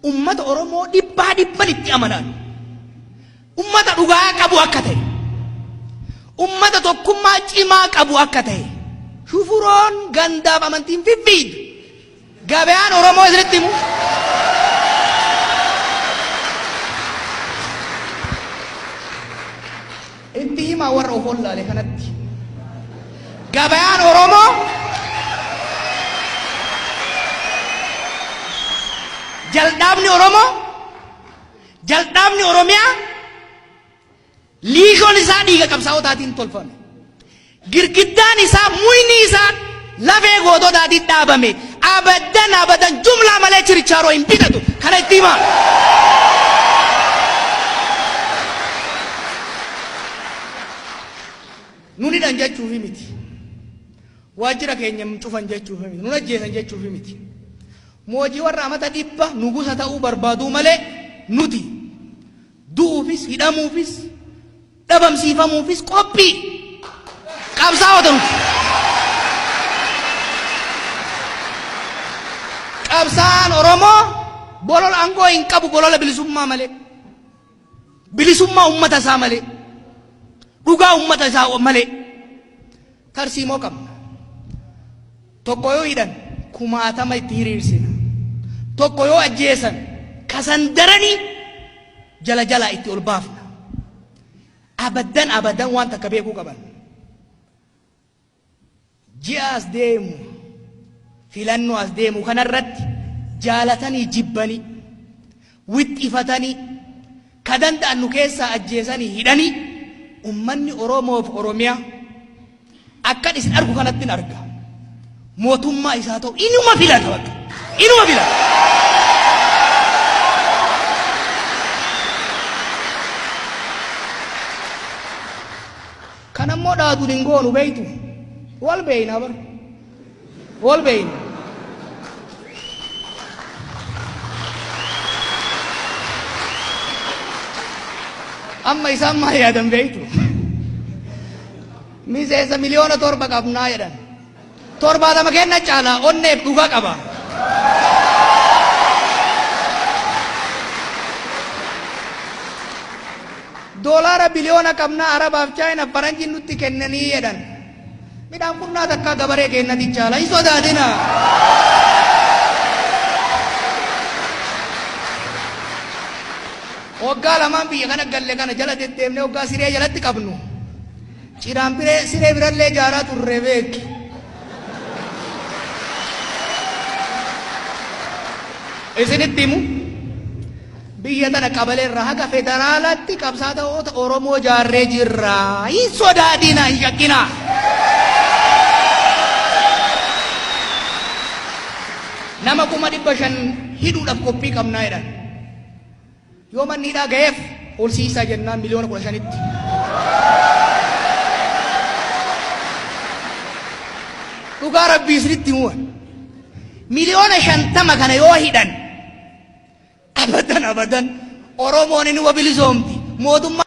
ummat Oromoo dhibbaa itti amanan ummata dhugaa qabu akka ta'e ummata tokkummaa cimaa qabu akka ta'e shufuroon gandaaf amantiin fiffiidu gabaan Oromoo isinitti himu itti hima warra of wallaalee kanatti gabaan Oromoo jaldaabni Oromiyaa liigoon isaa dhiiga qabsaa'otaatiin tolfame girgiddaan isaa muyni isaa lafee goototaatiin dhaabame abadan jumlaa malee chirichaaroo hin bitatu kana itti himaa nuni dhan jechuufi miti waajjira keenya cufan jechuufi miti nun ajjeesan jechuufi miti moojii warra amata dhibba nugusa ta'uu barbaaduu malee nuti du'uufis hidhamuufis dhabamsiifamuufis qophii qabsaa'ota nuti qabsaan Oromoo bolola aangoo hin qabu bolola bilisummaa malee bilisummaa ummata isaa malee dhugaa ummata isaa malee tarsiimoo qabna tokko yoo hidhan kumaatama itti hiriirsina tokko yoo ajjeesan kasan daranii jala itti ol baafna abadan waan takka beekuu qaban ji'a as deemu filannoo as deemu kanarratti jaalatanii jibbanii wixxifatanii ka danda'an nu keessaa ajjeesanii hidhanii ummanni Oromoof Oromiyaa akkan isin argu kanattin arga mootummaa isaa ta'u inuma filata bakka inuma filata kanammoo dhaatuun hin goonu beeytu wal beeyna bar wal beeyna amma isaan maa yaadan beeytu miseensa miliyoona 7 qabnaa jedhan 70 kenna caalaa onneef dhugaa qaba doolaara biliyoona qabnaa Arabaaf Chaayina faranjiin nutti kennanii jedhan midhaan qonnaa takka gabaree kennati caalaa hin sodaatina waggaa lamaan biyya kana galle kana jala deddeemnee waggaa siree jalatti qabnu ciraan siree birallee jaaraa turre beeki isinitti himu biyya tana qabaleerraa haga federaalatti qabsaa'ota Oromoo jaarree jirra hin sodaatina hin shakkina nama 500,000 hidhuudhaaf qophii qabnaa jedhan yoo manni hidhaa ga'eef ol siisaa jennaan miliyoona 15tti dhugaa rabbii isinitti himu miliyoona 50 kana yoo hidhan abadan Oromoon inni wabilisoomti mootummaa